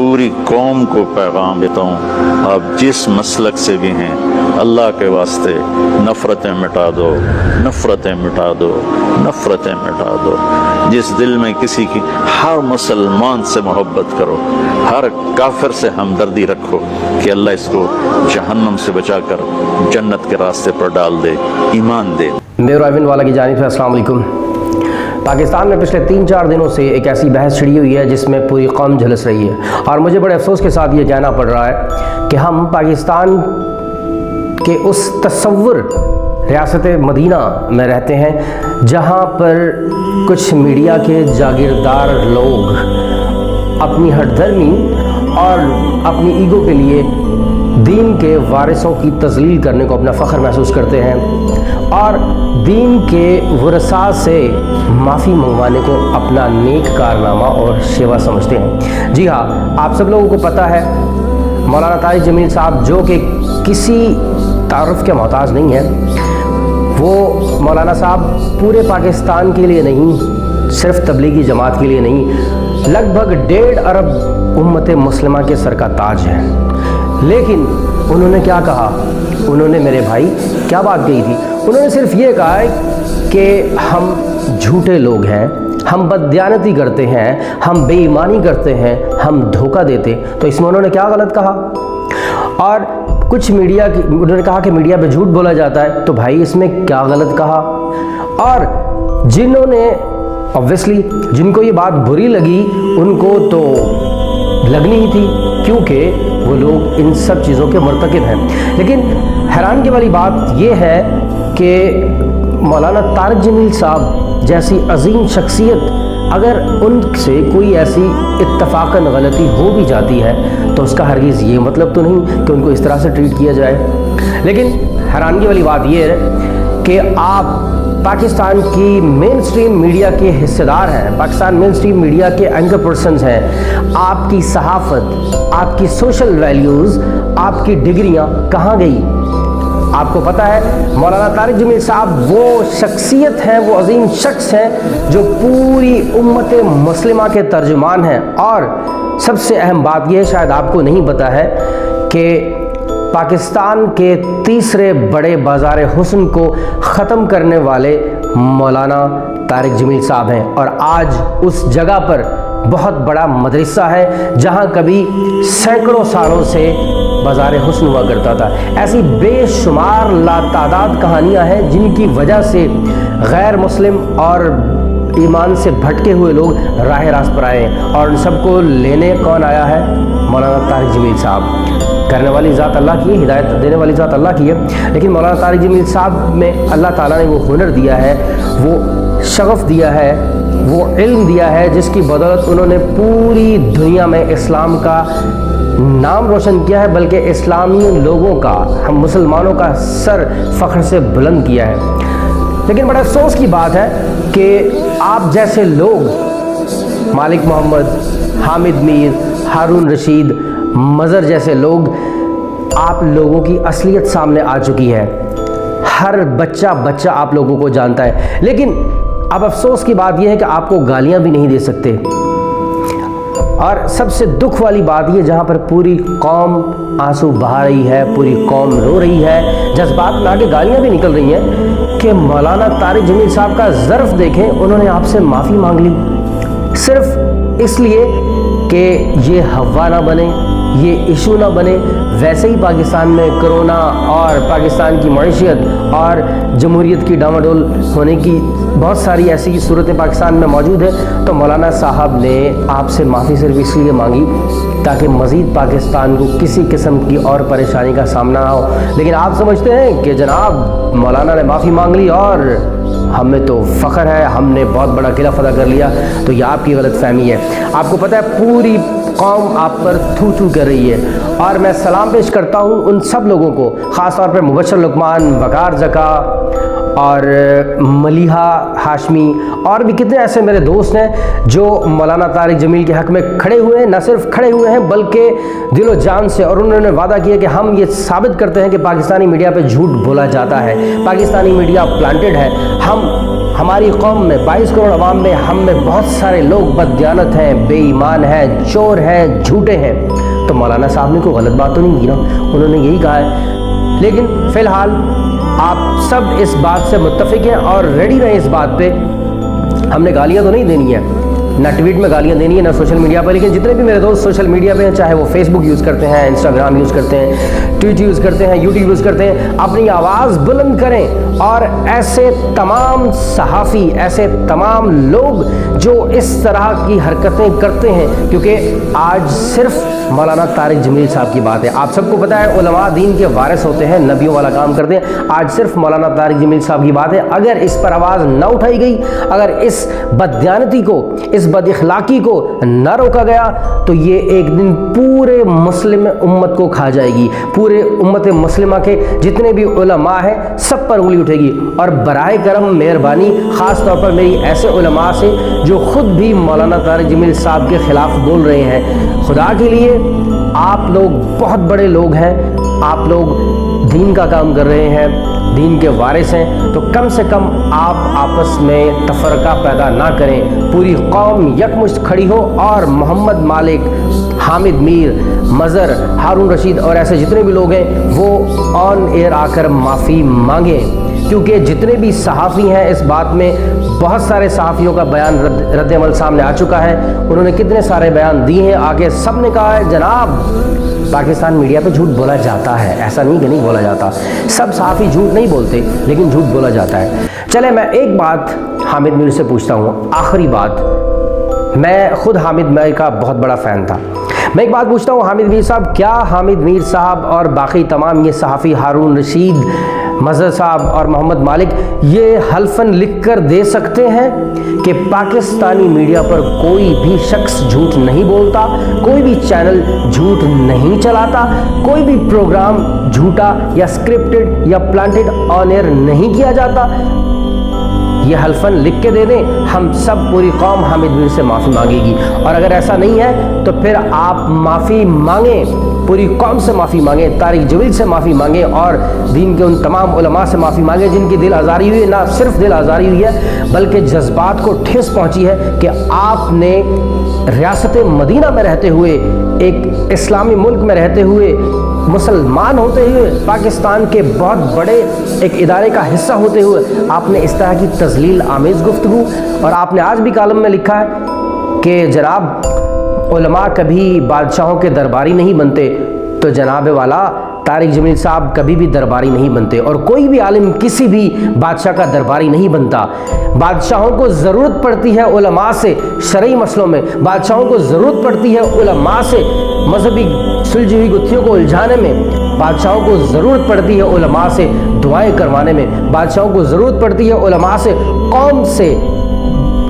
پوری قوم کو پیغام دیتا ہوں، آپ جس مسلک سے بھی ہیں اللہ کے واسطے نفرتیں مٹا دو، نفرتیں مٹا دو، نفرتیں مٹا دو۔ جس دل میں کسی کی، ہر مسلمان سے محبت کرو، ہر کافر سے ہمدردی رکھو کہ اللہ اس کو جہنم سے بچا کر جنت کے راستے پر ڈال دے، ایمان دے۔ میرا ایون والا کی جانب سے السلام علیکم۔ پاکستان میں پچھلے 3-4 دنوں سے ایک ایسی بحث چھڑی ہوئی ہے جس میں پوری قوم جھلس رہی ہے، اور مجھے بڑے افسوس کے ساتھ یہ کہنا پڑ رہا ہے کہ ہم پاکستان کے اس تصور ریاست مدینہ میں رہتے ہیں جہاں پر کچھ میڈیا کے جاگیردار لوگ اپنی ہٹ دھرمی اور اپنی ایگو کے لیے دین کے وارثوں کی تذلیل کرنے کو اپنا فخر محسوس کرتے ہیں اور دین کے ورثاء سے معافی منگوانے کو اپنا نیک کارنامہ اور شیوا سمجھتے ہیں۔ جی ہاں، آپ سب لوگوں کو پتہ ہے مولانا طارق جمیل صاحب جو کہ کسی تعارف کے محتاج نہیں ہے، وہ مولانا صاحب پورے پاکستان کے لیے نہیں، صرف تبلیغی جماعت کے لیے نہیں، لگ بھگ 1.5 ارب امت مسلمہ کے سر کا تاج ہے۔ لیکن انہوں نے کیا کہا؟ انہوں نے، میرے بھائی، کیا بات کہی تھی؟ انہوں نے صرف یہ کہا ہے کہ ہم جھوٹے لوگ ہیں، ہم بددیانتی کرتے ہیں، ہم بے ایمانی کرتے ہیں، ہم دھوکہ دیتے۔ تو اس میں انہوں نے کیا غلط کہا؟ اور کچھ میڈیا کی، انہوں نے کہا کہ میڈیا پہ جھوٹ بولا جاتا ہے، تو بھائی اس میں کیا غلط کہا؟ اور جنہوں نے obviously جن کو یہ بات بری لگی ان کو تو لگنی ہی تھی، کیونکہ وہ لوگ ان سب چیزوں کے مرتکب ہیں۔ لیکن حیرانگی والی بات یہ ہے کہ مولانا طارق جمیل صاحب جیسی عظیم شخصیت، اگر ان سے کوئی ایسی اتفاقاً غلطی ہو بھی جاتی ہے تو اس کا ہرگز یہ مطلب تو نہیں کہ ان کو اس طرح سے ٹریٹ کیا جائے۔ لیکن حیرانگی والی بات یہ ہے کہ آپ پاکستان کی مین سٹریم میڈیا کے حصے دار ہیں، پاکستان مین سٹریم میڈیا کے اینکر پرسنز ہیں، آپ کی صحافت، آپ کی سوشل ویلیوز، آپ کی ڈگریاں کہاں گئی؟ آپ کو پتہ ہے مولانا طارق جمیل صاحب وہ شخصیت ہیں، وہ عظیم شخص ہیں جو پوری امت مسلمہ کے ترجمان ہیں۔ اور سب سے اہم بات یہ شاید آپ کو نہیں پتہ ہے کہ پاکستان کے تیسرے بڑے بازار حسن کو ختم کرنے والے مولانا طارق جمیل صاحب ہیں، اور آج اس جگہ پر بہت بڑا مدرسہ ہے جہاں کبھی سینکڑوں سالوں سے بازار حسن ہوا کرتا تھا۔ ایسی بے شمار لاتعداد کہانیاں ہیں جن کی وجہ سے غیر مسلم اور ایمان سے بھٹکے ہوئے لوگ راہ راست پر آئے ہیں، اور ان سب کو لینے کون آیا ہے؟ مولانا طارق جمیل صاحب۔ کرنے والی ذات اللہ کی ہے، ہدایت دینے والی ذات اللہ کی ہے، لیکن مولانا طارق جمیل صاحب میں اللہ تعالیٰ نے وہ ہنر دیا ہے، وہ شغف دیا ہے، وہ علم دیا ہے جس کی بدولت انہوں نے پوری دنیا میں اسلام کا نام روشن کیا ہے، بلکہ اسلامی لوگوں کا، ہم مسلمانوں کا سر فخر سے بلند کیا ہے۔ لیکن بڑا افسوس کی بات ہے کہ آپ جیسے لوگ، مالک محمد، حامد میر، ہارون رشید، مظہر جیسے لوگ، آپ لوگوں کی اصلیت سامنے آ چکی ہے، ہر بچہ آپ لوگوں کو جانتا ہے۔ لیکن اب افسوس کی بات یہ ہے کہ آپ کو گالیاں بھی نہیں دے سکتے، اور سب سے دکھ والی بات یہ جہاں پر پوری قوم آنسو بہا رہی ہے، پوری قوم رو رہی ہے، جذبات میں آگے گالیاں بھی نکل رہی ہیں کہ مولانا طارق جمیل صاحب کا ظرف دیکھیں، انہوں نے آپ سے معافی مانگ لی صرف اس لیے کہ یہ ہوا نہ بنے، یہ ایشو نہ بنے۔ ویسے ہی پاکستان میں کرونا اور پاکستان کی معیشت اور جمہوریت کی ڈاماڈول ہونے کی بہت ساری ایسی صورتیں پاکستان میں موجود ہیں، تو مولانا صاحب نے آپ سے معافی صرف اس لیے مانگی تاکہ مزید پاکستان کو کسی قسم کی اور پریشانی کا سامنا نہ ہو۔ لیکن آپ سمجھتے ہیں کہ جناب مولانا نے معافی مانگ لی اور ہمیں تو فخر ہے، ہم نے بہت بڑا خلاف ادا کر لیا، تو یہ آپ کی غلط فہمی ہے۔ آپ کو پتہ ہے پوری قوم آپ پر تھو تھو کر رہی ہے، اور میں سلام پیش کرتا ہوں ان سب لوگوں کو، خاص طور پر مبشر لقمان، وقار زکا اور ملیحہ ہاشمی، اور بھی کتنے ایسے میرے دوست ہیں جو مولانا طارق جمیل کے حق میں کھڑے ہوئے ہیں، نہ صرف کھڑے ہوئے ہیں بلکہ دل و جان سے، اور انہوں نے وعدہ کیا کہ ہم یہ ثابت کرتے ہیں کہ پاکستانی میڈیا پہ جھوٹ بولا جاتا ہے، پاکستانی میڈیا پلانٹڈ ہے، ہم ہماری قوم میں 22 کروڑ عوام میں ہم میں بہت سارے لوگ بددیانت ہیں، بے ایمان ہیں، چور ہیں، جھوٹے ہیں، تو مولانا صاحب نے کوئی غلط بات تو نہیں کی نا، انہوں نے یہی کہا ہے۔ لیکن فی الحال آپ سب اس بات سے متفق ہیں اور ریڈی رہیں اس بات پہ، ہم نے گالیاں تو نہیں دینی ہیں، نہ ٹویٹ میں گالیاں دینی ہے، نہ سوشل میڈیا پہ، لیکن جتنے بھی میرے دوست سوشل میڈیا پہ ہیں، چاہے وہ فیس بک یوز کرتے ہیں، انسٹاگرام یوز کرتے ہیں، ٹویٹ یوز کرتے ہیں، یوٹیوب یوز کرتے ہیں، اپنی آواز بلند کریں اور ایسے تمام صحافی، ایسے تمام لوگ جو اس طرح کی حرکتیں کرتے ہیں، کیونکہ آج صرف مولانا طارق جمیل صاحب کی بات ہے، آپ سب کو پتہ ہے علماء دین کے وارث ہوتے ہیں، نبیوں والا کام کرتے ہیں، آج صرف مولانا طارق جمیل صاحب کی بات ہے۔ اگر اس پر آواز نہ اٹھائی گئی، اگر اس بددیانتی کو، اس بد اخلاقی کو نہ روکا گیا، تو یہ ایک دن پورے مسلم امت کو کھا جائے گی، پورے امت مسلمہ کے جتنے بھی علماء ہیں سب پر انگلی اٹھے گی۔ اور براہ کرم مہربانی خاص طور پر میری ایسے علماء سے جو خود بھی مولانا طارق جمیل صاحب کے خلاف بول رہے ہیں، خدا کے لیے آپ لوگ بہت بڑے لوگ ہیں، آپ لوگ دین کا کام کر رہے ہیں، دین کے وارث ہیں، تو کم سے کم آپ آپس میں تفرقہ پیدا نہ کریں، پوری قوم یکمشت کھڑی ہو اور محمد مالک، حامد میر، مظہر، ہارون رشید اور ایسے جتنے بھی لوگ ہیں وہ آن ایئر آ کر معافی مانگیں، کیونکہ جتنے بھی صحافی ہیں اس بات میں بہت سارے صحافیوں کا بیان رد عمل سامنے آ چکا ہے، انہوں نے کتنے سارے بیان دیے ہیں، آگے سب نے کہا ہے جناب پاکستان میڈیا پہ جھوٹ بولا جاتا ہے، ایسا نہیں کہ نہیں بولا جاتا، سب صحافی جھوٹ نہیں بولتے لیکن جھوٹ بولا جاتا ہے۔ چلے میں ایک بات حامد میر سے پوچھتا ہوں، آخری بات، میں خود حامد میر کا بہت بڑا فین تھا، میں ایک بات پوچھتا ہوں حامد میر صاحب، کیا حامد میر صاحب اور باقی تمام یہ صحافی ہارون رشید، مظہر صاحب اور محمد مالک یہ حلفاً لکھ کر دے سکتے ہیں کہ پاکستانی میڈیا پر کوئی بھی شخص جھوٹ نہیں بولتا، کوئی بھی چینل جھوٹ نہیں چلاتا، کوئی بھی پروگرام جھوٹا یا اسکرپٹڈ یا پلانٹڈ آن ایئر نہیں کیا جاتا؟ یہ حلفاً لکھ کے دے دیں، ہم سب پوری قوم حامد میر سے معافی مانگے گی، اور اگر ایسا نہیں ہے تو پھر آپ معافی مانگیں، پوری قوم سے معافی مانگیں، طارق جمیل سے معافی مانگیں اور دین کے ان تمام علماء سے معافی مانگیں جن کی دل آزاری ہوئی ہے، نہ صرف دل آزاری ہوئی ہے بلکہ جذبات کو ٹھیس پہنچی ہے کہ آپ نے ریاست مدینہ میں رہتے ہوئے، ایک اسلامی ملک میں رہتے ہوئے، مسلمان ہوتے ہوئے، پاکستان کے بہت بڑے ایک ادارے کا حصہ ہوتے ہوئے آپ نے اس طرح کی تذلیل آمیز گفتگو، اور آپ نے آج بھی کالم میں لکھا ہے کہ جناب علماء کبھی بادشاہوں کے درباری نہیں بنتے، تو جناب والا طارق جمیل صاحب کبھی بھی درباری نہیں بنتے، اور کوئی بھی عالم کسی بھی بادشاہ کا درباری نہیں بنتا۔ بادشاہوں کو ضرورت پڑتی ہے علماء سے شرعی مسئلوں میں، بادشاہوں کو ضرورت پڑتی ہے علماء سے مذہبی سلجھی ہوئی گتھیوں کو الجھانے میں، بادشاہوں کو ضرورت پڑتی ہے علماء سے دعائیں کروانے میں، بادشاہوں کو ضرورت پڑتی ہے علماء سے قوم سے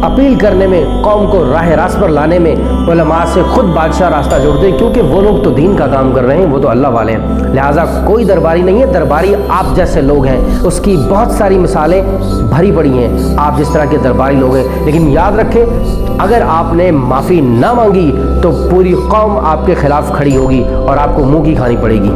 اپیل کرنے میں، قوم کو راہ راست پر لانے میں، علماء سے خود بادشاہ راستہ جوڑتے ہیں، کیونکہ وہ لوگ تو دین کا کام کر رہے ہیں، وہ تو اللہ والے ہیں، لہٰذا کوئی درباری نہیں ہے، درباری آپ جیسے لوگ ہیں، اس کی بہت ساری مثالیں بھری پڑی ہیں، آپ جس طرح کے درباری لوگ ہیں، لیکن یاد رکھیں اگر آپ نے معافی نہ مانگی تو پوری قوم آپ کے خلاف کھڑی ہوگی اور آپ کو منہ کی کھانی پڑے گی۔